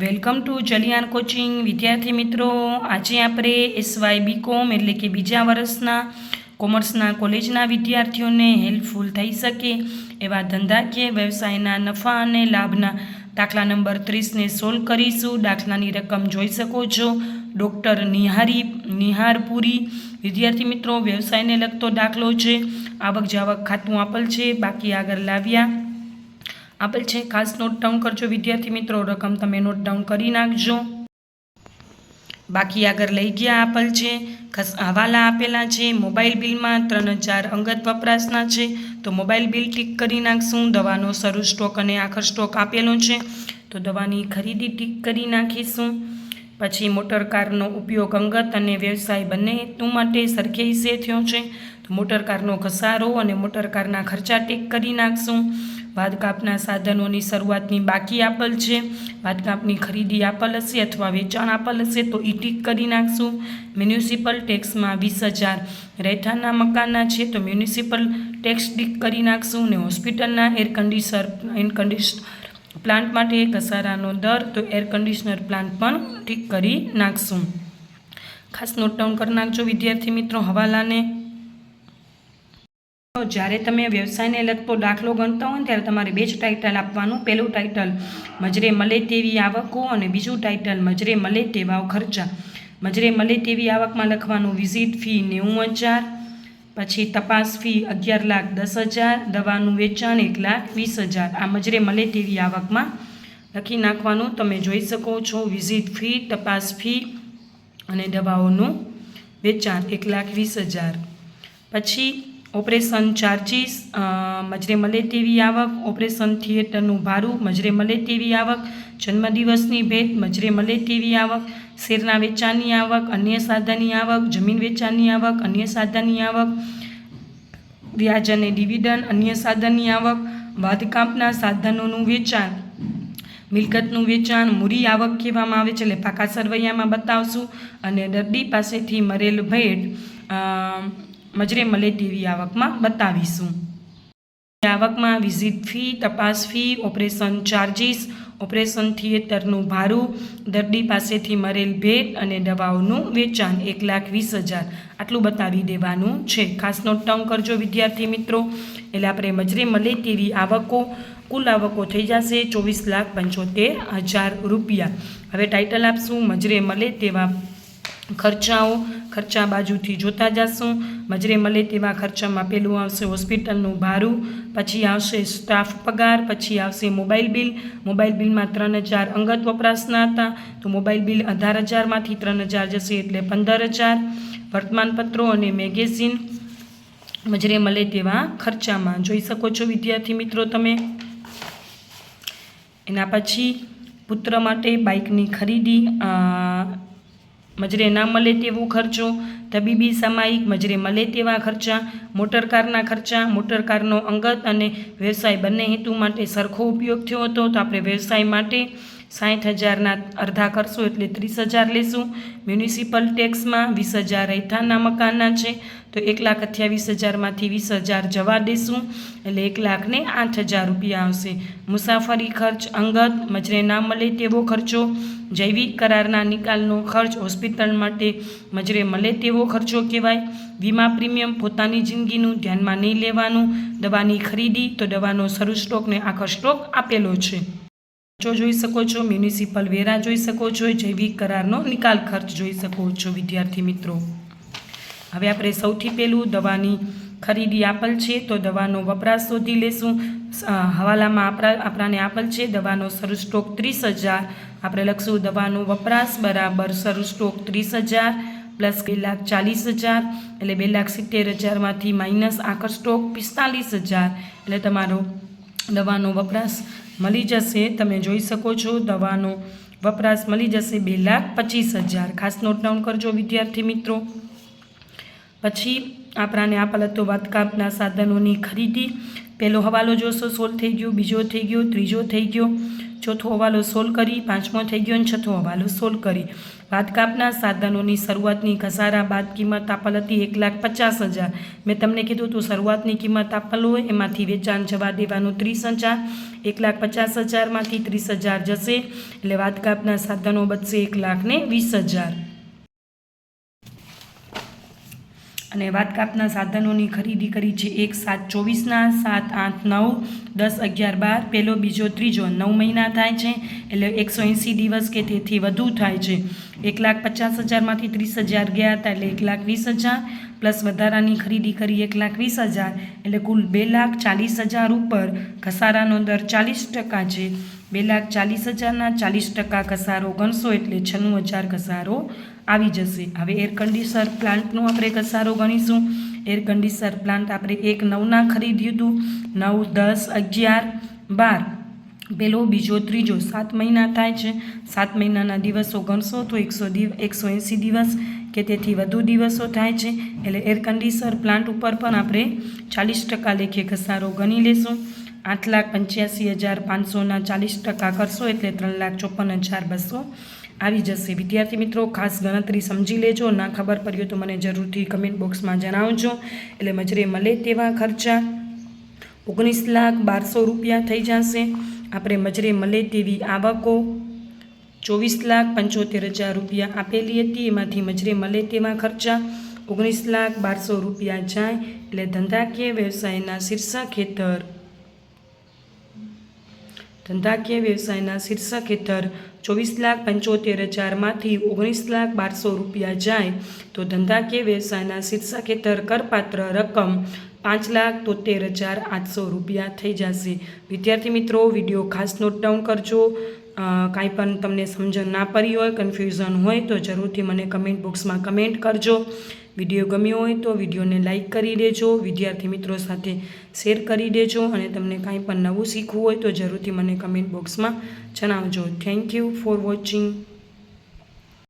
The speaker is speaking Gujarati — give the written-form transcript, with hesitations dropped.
વેલકમ ટુ જલિયાન કોચિંગ વિદ્યાર્થી મિત્રો, આજે આપણે એસવાય બીકોમ એટલે કે બીજા વર્ષના કોમર્સના કોલેજના વિદ્યાર્થીઓને હેલ્પફુલ થઈ શકે એવા ધંધાકીય વ્યવસાયના નફા અને લાભના દાખલા નંબર 30ને સોલ્વ કરીશું. દાખલાની રકમ જોઈ શકો છો. ડૉક્ટર નિહારપુરી. વિદ્યાર્થી મિત્રો, વ્યવસાયને લગતો દાખલો છે. આવક જાવક ખાતું આપેલ છે, બાકી આગળ લાવ્યા આપેલ છે. ખાસ નોટ ડાઉન કરજો વિદ્યાર્થી મિત્રો, રકમ તમે નોટ ડાઉન કરી નાખજો. બાકી આગળ લઈ ગયા આપેલ છે. હવાલા આપેલા છે. મોબાઈલ બિલમાં 3000 અંગત વપરાશના છે, તો મોબાઈલ બિલ ટીક કરી નાખશું. દવાનો શરૂ સ્ટોક અને આખર સ્ટોક આપેલો છે, તો દવાની ખરીદી ટીક કરી નાખીશું. પછી મોટરકારનો ઉપયોગ અંગત અને વ્યવસાય બંને હેતુ માટે સરખે હિસ્સે થયો છે, તો મોટરકારનો ઘસારો અને મોટરકારના ખર્ચા ટીક કરી નાખશું. વાદકાપના સાધનોની શરૂઆતની બાકી આપેલ છે. વાદકાપની ખરીદી આપેલ હશે અથવા વેચાણ આપેલ હશે તો એ ટીક કરી નાખશું. મ્યુનિસિપલ ટેક્સમાં 20,000 રહેઠાણના મકાનના છે, તો મ્યુનિસિપલ ટેક્સ ટીક કરી નાખશું. ને હોસ્પિટલના એર કન્ડિશનર પ્લાન્ટ માટે ઘસારાનો દર, તો એર કન્ડિશનર પ્લાન્ટ પણ ટીક કરી નાખશું. ખાસ નોટ ડાઉન કરી નાખજો વિદ્યાર્થી મિત્રો હવાલાને. જ્યારે તમે વ્યવસાયને લગતો દાખલો ગણતા હોય ને ત્યારે તમારે 2 જ ટાઇટલ આપવાનું. પહેલું ટાઇટલ મજરે મળે તેવી આવકો અને બીજું ટાઇટલ મજરે મળે તેવા ખર્ચા. મજરે મળે તેવી આવકમાં લખવાનું વિઝિટ ફી 90,000, પછી તપાસ ફી 11,10,000, દવાનું વેચાણ 1,20,000. આ મજરે મળે તેવી આવકમાં લખી નાખવાનું. તમે જોઈ શકો છો વિઝિટ ફી, તપાસ ફી અને દવાઓનું વેચાણ 1,20,000. પછી ઓપરેશન ચાર્જીસ, મજરે મળે તેવી આવક. ઓપરેશન થિયેટરનું ભાડું, મજરે મળે તેવી આવક. જન્મદિવસની ભેટ, મજરે મળે તેવી આવક. શેરના વેચાણની આવક, અન્ય સાધનની આવક. જમીન વેચાણની આવક, અન્ય સાધનની આવક. વ્યાજ અને ડિવિડન્ડ, અન્ય સાધનની આવક. વાદકાપના સાધનોનું વેચાણ, મિલકતનું વેચાણ મૂડી આવક કહેવામાં આવે છે, એટલે પાકા સરવૈયામાં બતાવશું. અને દર્દી પાસેથી મરેલ ભેટ મજરે મળે તેવી આવકમાં બતાવીશું. આવકમાં વિઝિટ ફી, તપાસ ફી, ઓપરેશન ચાર્જીસ, ઓપરેશન થિયેટરનું ભાડું, દર્દી પાસેથી મરેલ ભેટ અને દવાઓનું વેચાણ 1,20,000 આટલું બતાવી દેવાનું છે. ખાસ નોટ ડાઉન કરજો વિદ્યાર્થી મિત્રો. એટલે આપણે મજરે મળે તેવી આવકો, કુલ આવકો થઈ જશે 24,75,000 રૂપિયા. હવે ટાઇટલ આપશું મજરે મળે તેવા ખર્ચાઓ. ખર્ચા બાજુથી જોતા જશું. મજરે મળે તેવા ખર્ચામાં પહેલું આવશે હોસ્પિટલનું ભાડું, પછી આવશે સ્ટાફ પગાર, પછી આવશે મોબાઈલ બિલ. મોબાઈલ બિલમાં 3,000 અંગત વપરાશના હતા, તો મોબાઈલ બિલ 18,000માંથી 3,000 જશે એટલે 15,000. વર્તમાનપત્રો અને મેગેઝિન મજરે મળે તેવા ખર્ચામાં જોઈ શકો છો વિદ્યાર્થી મિત્રો તમે. એના પછી પુત્ર માટે બાઇકની ખરીદી, મજરે ના મળે તેવો ખર્ચો. તબીબી સામાયિક, મજરે મળે તેવા ખર્ચા. મોટરકારના ખર્ચા, મોટરકારનો અંગત અને વ્યવસાય બંને હેતુ માટે સરખો ઉપયોગ થયો હતો, તો આપણે વ્યવસાય માટે 60,000ના અડધા કરશું એટલે 30,000 લેશું. મ્યુનિસિપલ ટેક્સમાં 20,000 રહેઠાણના મકાનના છે, તો 1,28,000માંથી 20,000 જવા દેશું એટલે 1,08,000 રૂપિયા આવશે. મુસાફરી ખર્ચ અંગત, મજરે ના મળે તેવો ખર્ચો. જૈવિક કરારના નિકાલનો ખર્ચ હોસ્પિટલ માટે મજરે મળે તેવો ખર્ચો કહેવાય. વીમા પ્રીમિયમ પોતાની જિંદગીનું ધ્યાનમાં નહીં લેવાનું. દવાની ખરીદી, તો દવાનો શરૂ સ્ટોક ને આખો સ્ટોક આપેલો છે. ખર્ચો જોઈ શકો છો. મ્યુનિસિપલ વેરા જોઈ શકો છો. જૈવિક કરારનો નિકાલ ખર્ચ જોઈ શકો છો વિદ્યાર્થી મિત્રો. હવે આપણે સૌથી પહેલું દવાની ખરીદી આપેલ છે, તો દવાનો વપરાશ શોધી લેશું. હવાલામાં આપણાને આપેલ છે દવાનો શરૂ સ્ટોક 30,000. આપણે લખશું દવાનો વપરાશ બરાબર શરૂ સ્ટોક 30,000 પ્લસ 2,40,000 એટલે 2,70,000માંથી માઇનસ આખર સ્ટોક 45,000 એટલે તમારો દવાનો વપરાશ મળી જશે. તમે જોઈ શકો છો દવાનો વપરાશ મળી જશે 2,25,000. ખાસ નોટ ડાઉન કરજો વિદ્યાર્થી મિત્રો. પછી આપણાને આપેલ હતો વાદકાપના સાધનોની ખરીદી. પહેલો હવાલો જોશો સોલ્વ થઈ ગયો, બીજો થઈ ગયો, ત્રીજો થઈ ગયો, ચોથો હવાલો સોલ્વ કરી, પાંચમો થઈ ગયો અને છઠ્ઠો હવાલો સોલ્વ કરી. વાટકાપના સાધનોની શરૂઆતની ઘસારા બાદ કિંમત આપેલ હતી 1,50,000. મેં તમને કીધું હતું શરૂઆતની કિંમત આપેલ હોય એમાંથી વેચાણ જવા દેવાનું 30,000. 1,50,000માંથી 30,000 જશે એટલે વાટકાપના સાધનો બચશે 1,20,000. અને વાટકાપના સાધનોની ખરીદી કરી છે 1/7/24ના, 7, 8, 9, 10, 11, 12, પહેલો, બીજો, ત્રીજો 9 મહિના થાય છે એટલે 180 દિવસ કે તેથી વધુ થાય છે. 1,50,000માંથી 30,000 ગયા હતા એટલે 1,20,000 પ્લસ વધારાની ખરીદી કરી 1,20,000 એટલે કુલ 2,40,000 ઉપર ઘસારાનો દર 40% છે. 2,40,000ના 40% ઘસારો ગણશો એટલે 96,000 ઘસારો આવી જશે. હવે એર કન્ડિશનર પ્લાન્ટનો આપણે ઘસારો ગણીશું. એર કન્ડિશનર પ્લાન્ટ આપણે 1/9ના ખરીદ્યું હતું. 9, 10, 11, 12 પહેલો, બીજો, ત્રીજો 7 મહિના થાય છે. 7 મહિનાના દિવસો ગણશો તો 180 દિવસ કે તેથી વધુ દિવસો થાય છે એટલે એર કન્ડિશનર પ્લાન્ટ ઉપર પણ આપણે 40% લેખે ઘસારો ગણી લેશું. 8,85,500ના 40% કરશો એટલે 3,54,200 આવી જશે. વિદ્યાર્થી મિત્રો ખાસ ગણતરી સમજી લેજો. ના ખબર પડી તો મને જરૂરથી કમેન્ટ બોક્સમાં જણાવજો. એટલે મજરે મળે તેવા ખર્ચા 19,12,000 રૂપિયા થઈ જશે. આપણે મજરે મળે તેવી આવકો 24,75,000 રૂપિયા આપેલી હતી. એમાંથી મજરે મળે તેવા ખર્ચા 19,12,000 રૂપિયા જાય એટલે ધંધાકીય વ્યવસાયના શીર્ષક હેઠળ 24,75,000માંથી 19,12,000 રૂપિયા જાય તો ધંધાકીય વ્યવસાયના શીર્ષક હેઠળ કરપાત્ર રકમ 5,73,800 રૂપિયા થઈ જશે. વિદ્યાર્થી મિત્રો વિડીયો ખાસ નોટ ડાઉન કરજો. કાંઈ પણ તમને સમજણ ના પડી હોય, કન્ફ્યુઝન હોય તો જરૂરથી મને કમેન્ટ બોક્સમાં કમેન્ટ કરજો. વિડીયો ગમ્યો હોય તો વિડીયોને લાઇક કરી દેજો, વિદ્યાર્થી મિત્રો સાથે શેર કરી દેજો અને તમને કાંઈ પણ નવું શીખવું હોય તો જરૂરથી મને કમેન્ટ બોક્સમાં જણાવજો. Thank you for watching.